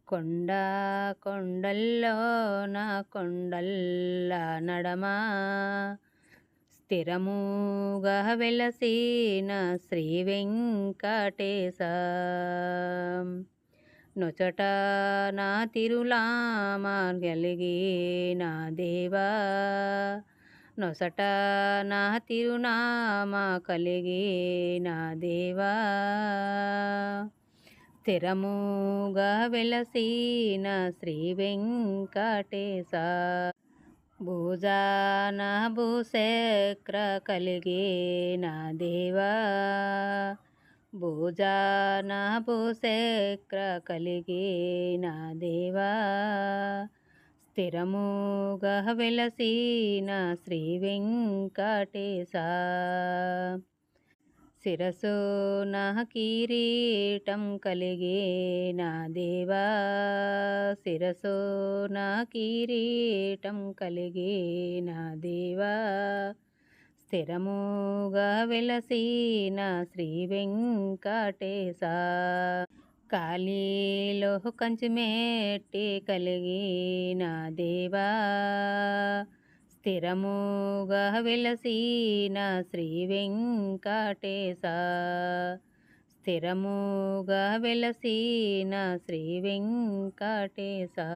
కొండ కొండల్లో నా కొండల్ల నడమా స్థిరముగా వెలసిన శ్రీ వెంకటేశ నొచట నా తిరులామా కలిగిన దేవా నొసట నా తిరునామా కలిగిన దేవా స్థిరముగా వెలసిన శ్రీ వెంకటేశ భుజాన భూచక్ర కలిగిన దేవా భుజాన భూచక్ర కలిగిన దేవా స్థిరముగా వెలసిన శ్రీ వెంకటేశ శిరసు నా కిరీటం కలిగిన దేవా శిరసు నా కిరీటం కలిగిన దేవా స్థిరముగా వెలసిన శ్రీ వెంకటేశ కాళీలో కంచిమెట్టి కలిగిన దేవా స్థిరముగా వెలసిన శ్రీ వెంకటేశ స్థిరముగా వెలసిన శ్రీ వెంకటేశ